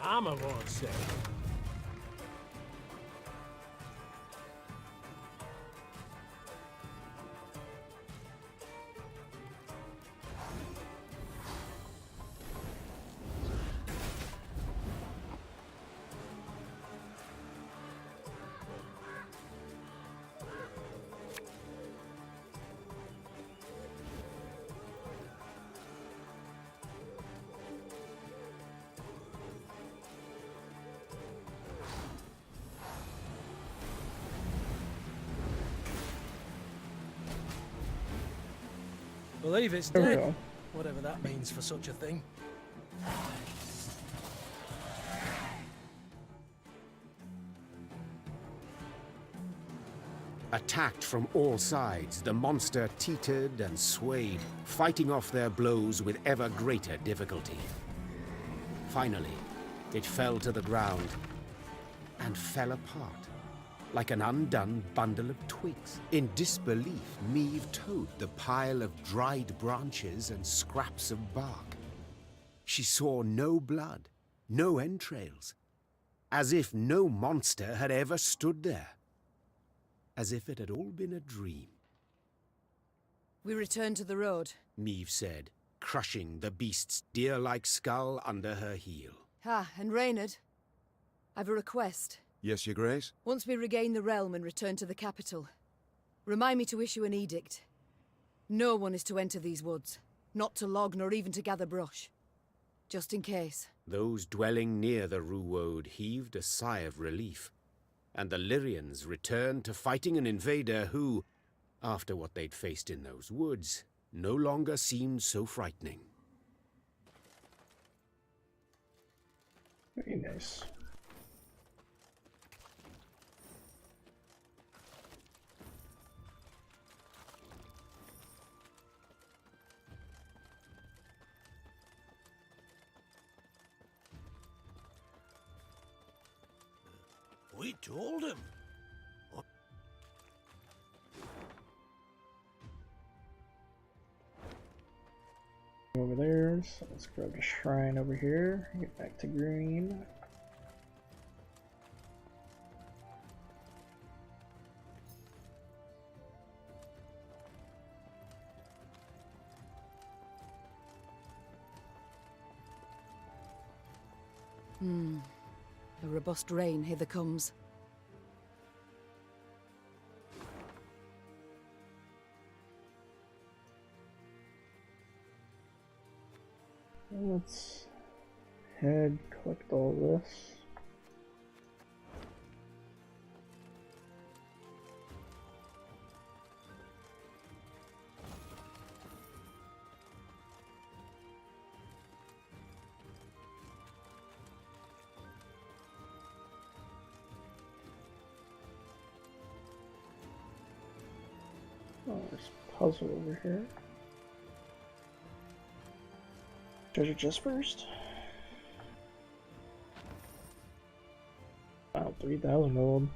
armor won't say. Believe it's There we dead. go. Whatever that means for such a thing. Attacked from all sides, the monster teetered and swayed, fighting off their blows with ever greater difficulty. Finally, it fell to the ground and fell apart, like an undone bundle of twigs. In disbelief, Meve towed the pile of dried branches and scraps of bark. She saw no blood, no entrails, as if no monster had ever stood there. As if it had all been a dream. We return to the road. Meve said, crushing the beast's deer-like skull under her heel. Ah, and Reynard, I've a request. Yes, Your Grace? Once we regain the realm and return to the capital, remind me to issue an edict. No one is to enter these woods, not to log nor even to gather brush. Just in case. Those dwelling near the Ruwode heaved a sigh of relief, and the Lyrians returned to fighting an invader who, after what they'd faced in those woods, no longer seemed so frightening. Very nice. We told him. Over there, so let's grab the shrine over here, get back to green. A robust rain hither comes. Let's head, collect all this. Oh, there's a puzzle over here. Treasure chest first. Wow, 3,000 gold.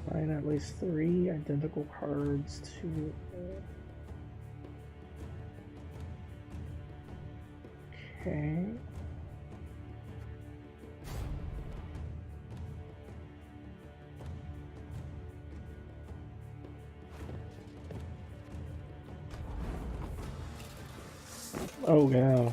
Find at least 3 identical cards to. Okay. Oh yeah.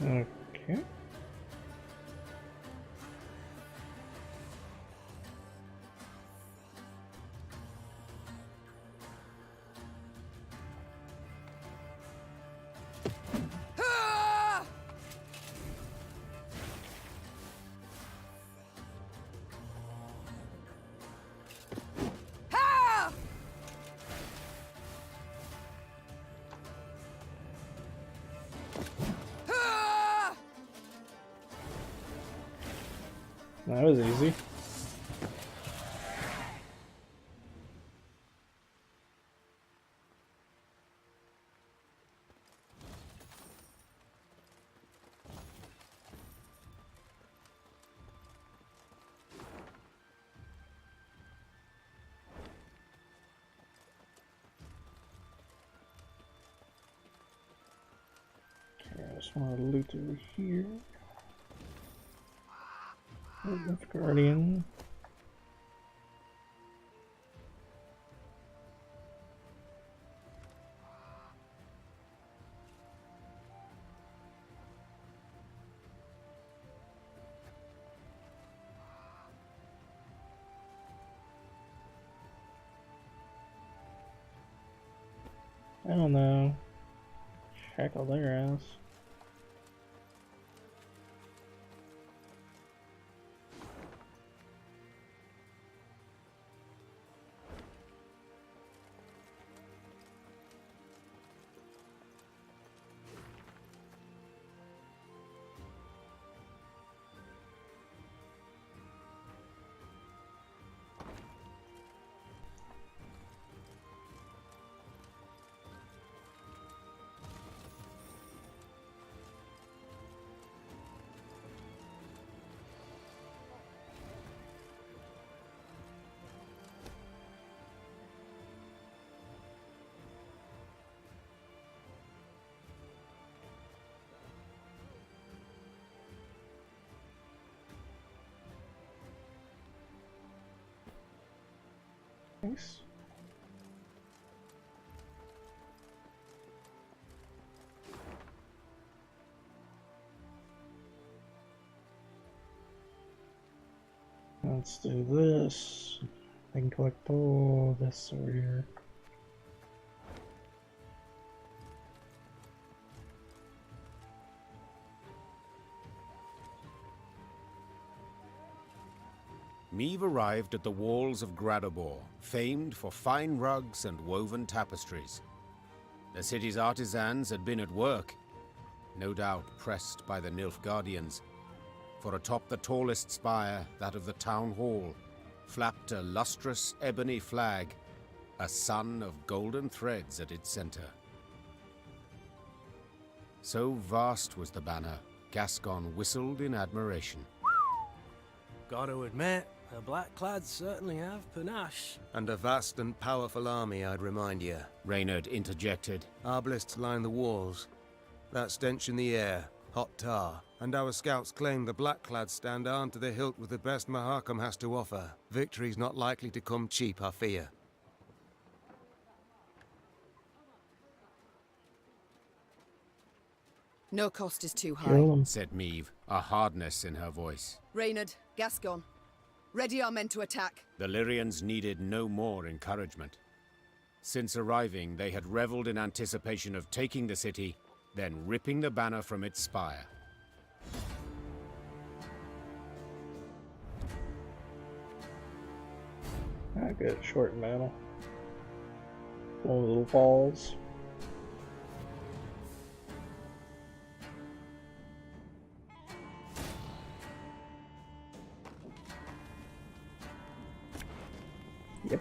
Okay. That was easy. Okay, I just want to loot over here. With Guardian. I don't know. Shackle their ass. Nice. Let's do this. I can collect all this over here. Meve arrived at the walls of Gradobor, famed for fine rugs and woven tapestries. The city's artisans had been at work, no doubt pressed by the Nilfgaardians, for atop the tallest spire, that of the town hall, flapped a lustrous ebony flag, a sun of golden threads at its center. So vast was the banner, Gascon whistled in admiration. Gotta admit, the Blackclads certainly have panache. And a vast and powerful army, I'd remind you. Reynard interjected. Arbalists line the walls. That stench in the air, hot tar. And our scouts claim the Blackclads stand armed to the hilt with the best Mahakam has to offer. Victory's not likely to come cheap, I fear. No cost is too high. Kill 'em. Said Meve, a hardness in her voice. Reynard, Gascon, ready our men to attack. The Lyrians needed no more encouragement. Since arriving, they had reveled in anticipation of taking the city, then ripping the banner from its spire. I got short metal. One of the little balls. Yep.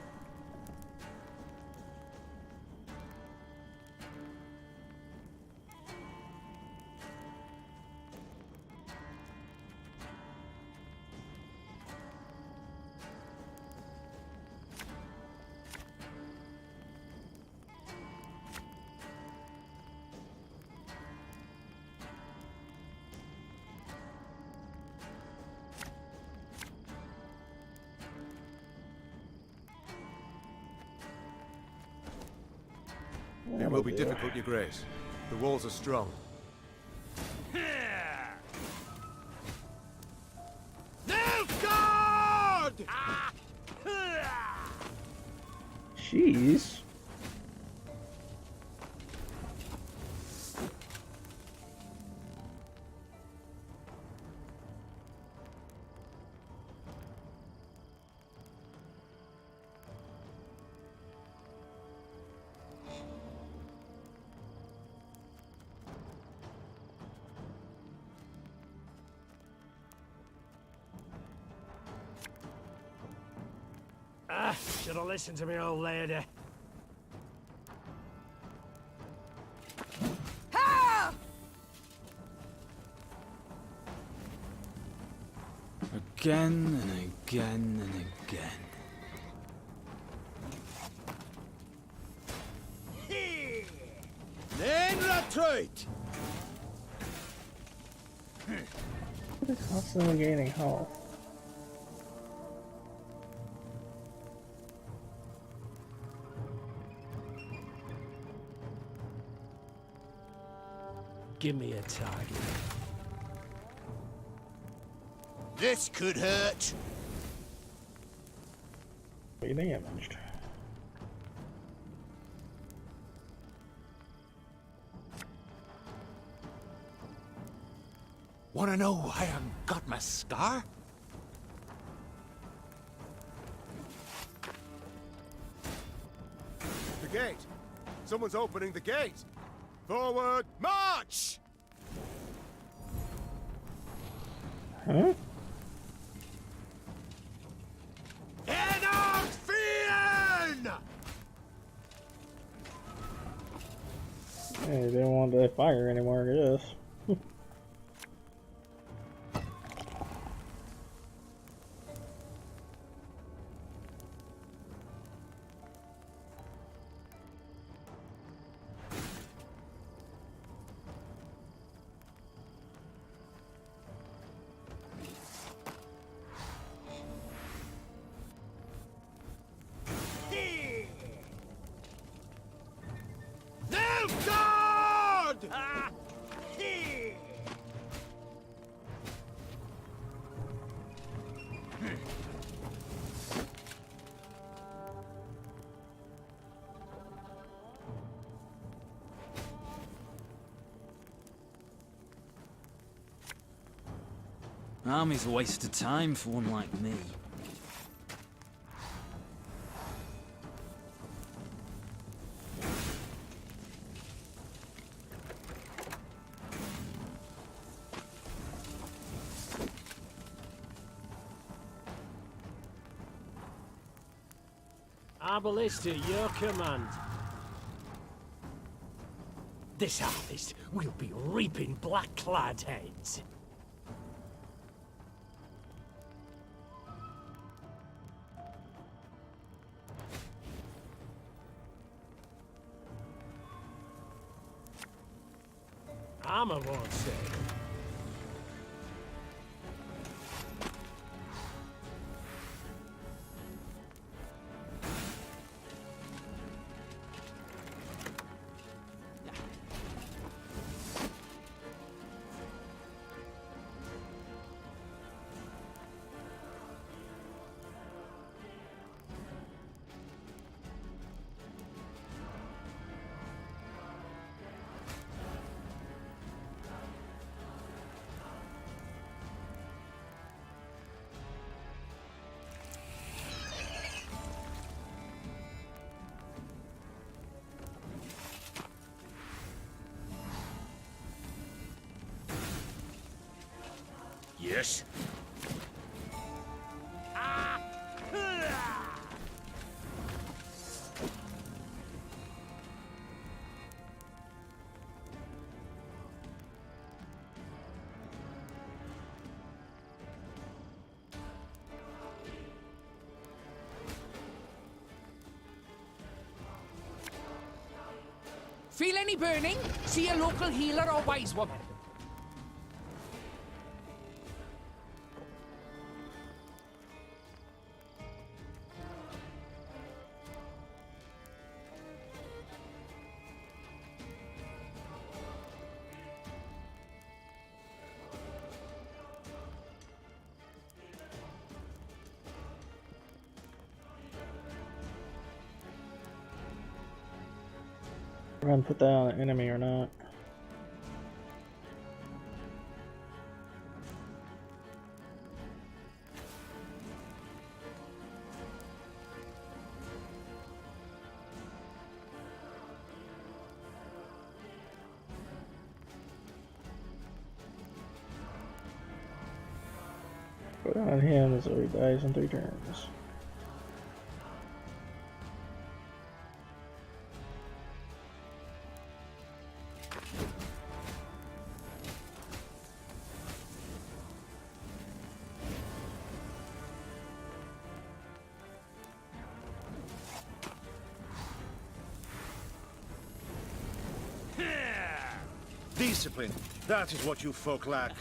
It will be difficult, Your Grace. The walls are strong. Nilfgaard! Jeez. Should have listened to me old lady. Again and again and again. Then retreat! They're constantly gaining health. Give me a target. This could hurt. Be damaged. Wanna know why I got my scar? The gate! Someone's opening the gate! Forward, march! Huh? Enarfian! Hey, they don't want that fire anymore, I guess. Nilfgaard! Army's a waste of time for one like me. Arbalist at your command. This harvest will be reaping black-clad heads. Armor won't save. Yes? Feel any burning? See a local healer or wise woman. We're gonna put that on an enemy or not. Put it on him so he dies in 3 turns. Discipline. That is what you folk lack.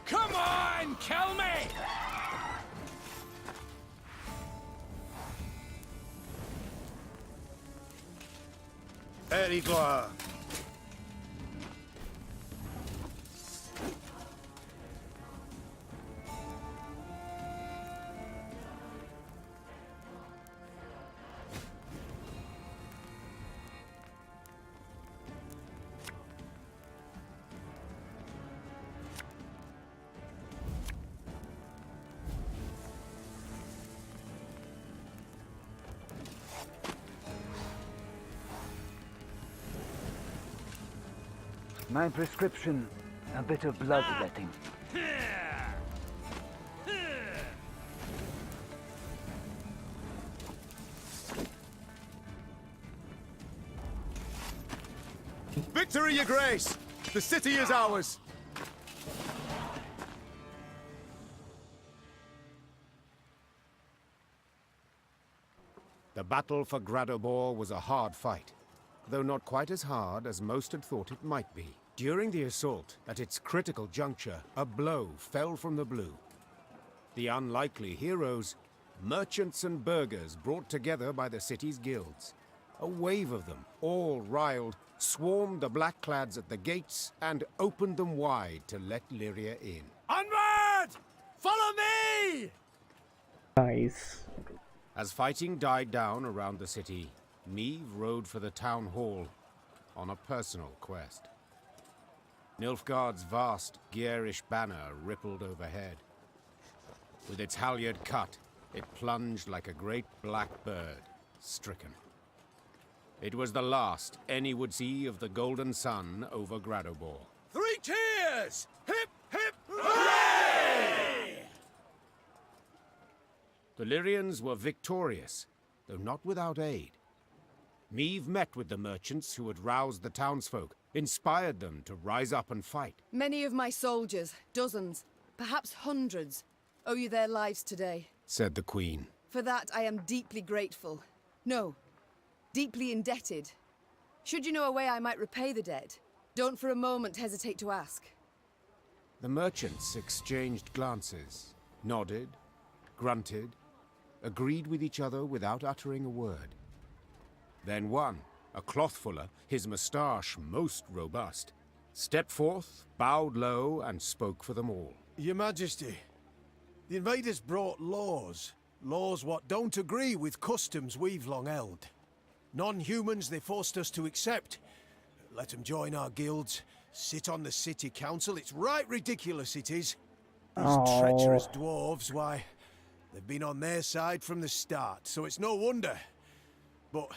Come on, kill me! Erigloire. My prescription, a bit of bloodletting. Victory, your grace! The city is ours! The battle for Gradobor was a hard fight, though not quite as hard as most had thought it might be. During the assault, at its critical juncture, a blow fell from the blue. The unlikely heroes, merchants and burghers brought together by the city's guilds. A wave of them, all riled, swarmed the blackclads at the gates and opened them wide to let Lyria in. Onward! Follow me! Nice. As fighting died down around the city, Meve rode for the town hall on a personal quest. Nilfgaard's vast, gearish banner rippled overhead. With its halyard cut, it plunged like a great black bird, stricken. It was the last any would see of the golden sun over Gradobor. 3 cheers! Hip, hip, hooray! The Lyrians were victorious, though not without aid. Meve met with the merchants who had roused the townsfolk, inspired them to rise up and fight. Many of my soldiers, dozens, perhaps hundreds, owe you their lives today. Said the Queen. For that I am deeply grateful. No, deeply indebted. Should you know a way I might repay the debt, don't for a moment hesitate to ask. The merchants exchanged glances, nodded, grunted, agreed with each other without uttering a word. Then one, a clothfuller, his moustache most robust, stepped forth, bowed low, and spoke for them all. Your Majesty, the invaders brought laws. Laws what don't agree with customs we've long held. Non-humans they forced us to accept. Let them join our guilds, sit on the city council. It's right ridiculous it is. These treacherous dwarves, why, they've been on their side from the start, so it's no wonder. But,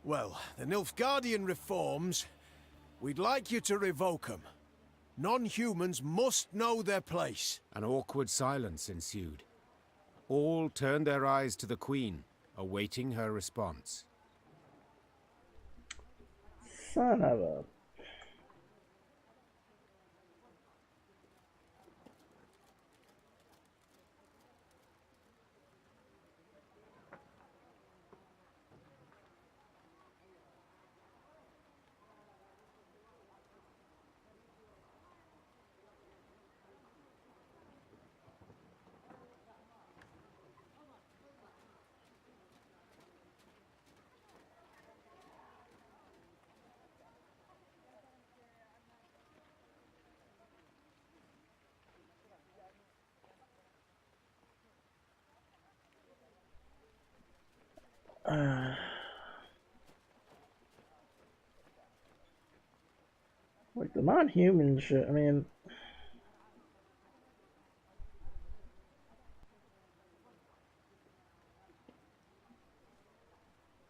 well, the Nilfgaardian reforms, we'd like you to revoke them. Non-humans must know their place. An awkward silence ensued. All turned their eyes to the Queen, awaiting her response. Son of a... Like the non-human shit, I mean,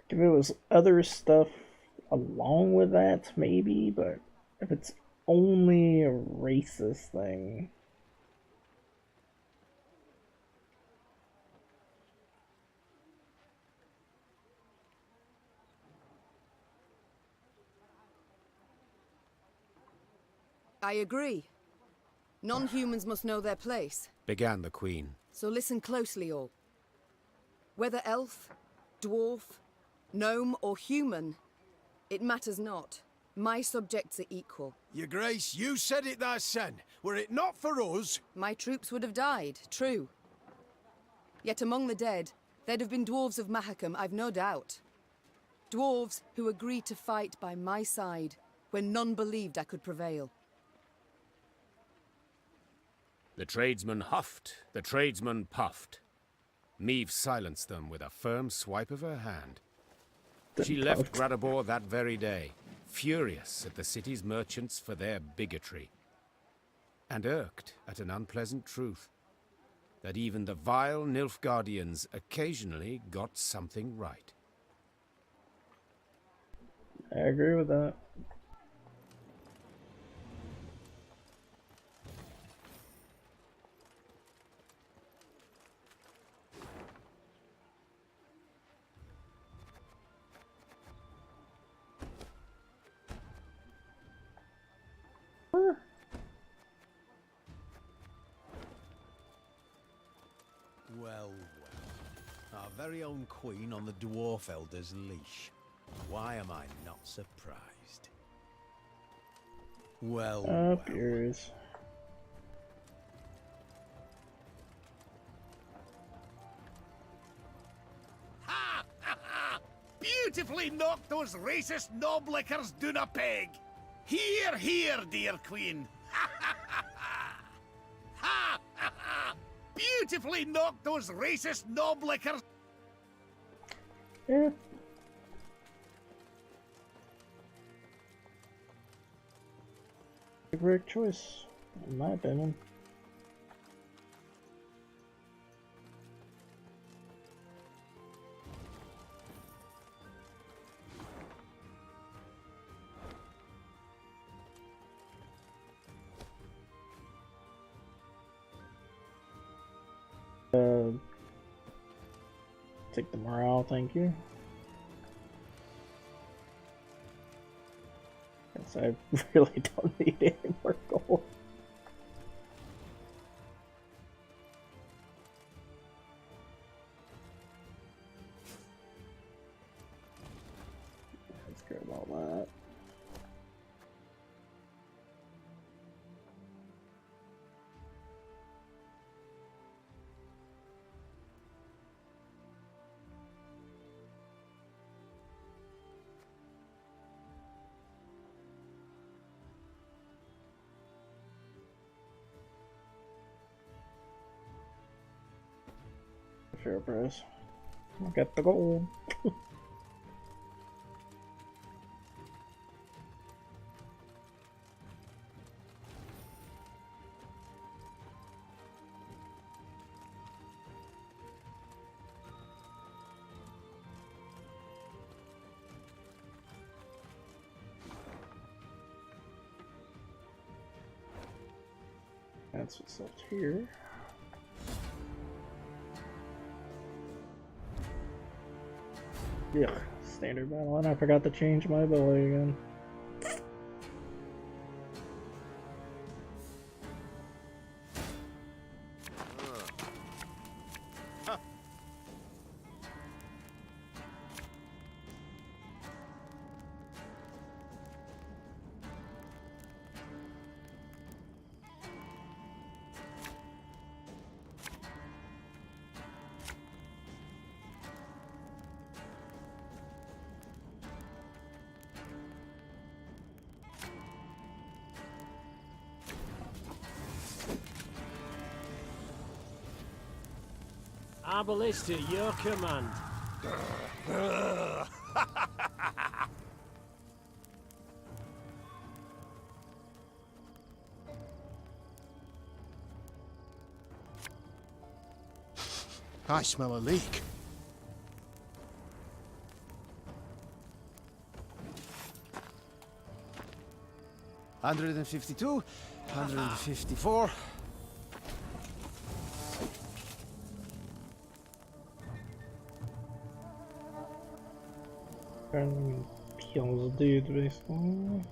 if it was other stuff along with that, maybe, but if it's only a racist thing. I agree. Non-humans must know their place. began the Queen. So listen closely, all. Whether elf, dwarf, gnome, or human, it matters not. My subjects are equal. Your Grace, you said it thysen. Were it not for us... My troops would have died, true. Yet among the dead, there'd have been dwarves of Mahakam, I've no doubt. Dwarves who agreed to fight by my side when none believed I could prevail. The tradesman huffed, the tradesman puffed. Meve silenced them with a firm swipe of her hand. She left Gradabor that very day, furious at the city's merchants for their bigotry, and irked at an unpleasant truth, that even the vile Nilfgaardians occasionally got something right. I agree with that. Well, well. Our very own Queen on the Dwarf Elder's leash. Why am I not surprised? Well, Up well. yours. Ha! Ha! Ha! Beautifully knocked those racist knoblickers down a peg! Here, here, dear Queen! Ha! Ha! Ha! Ha! Ha! Ha! Ha! Beautifully knocked those racist knoblickers! Yeah. Correct choice, in my opinion. Take the morale, thank you. Guess I really don't need any more gold. Let's grab all that. Fair price. I'll get the gold. That's what's left here. Yeah, standard battle, and I forgot to change my ability again. Arbalist at your command. I smell a leak. $152, $154. And kills a dude, basically.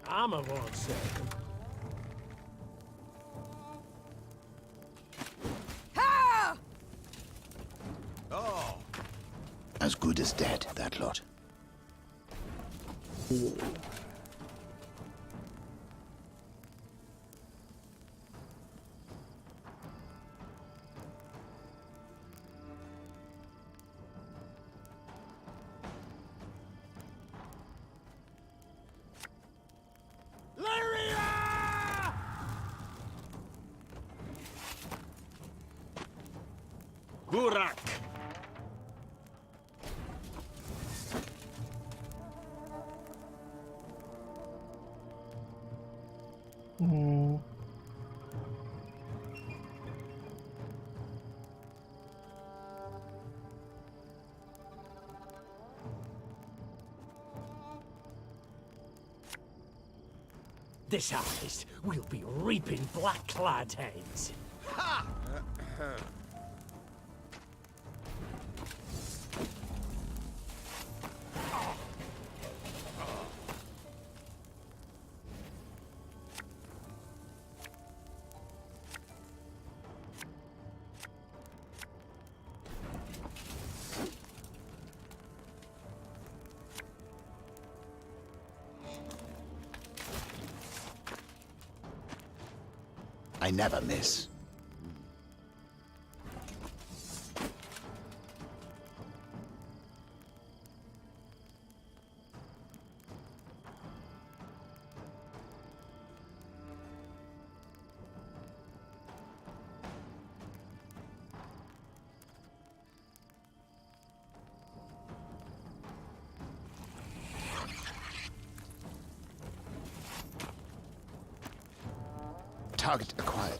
Armor won't save them. Ha! Oh, As good as dead, that lot. Burak! Hmm. This harvest, we'll be reaping black-clad heads. I never miss. Target acquired.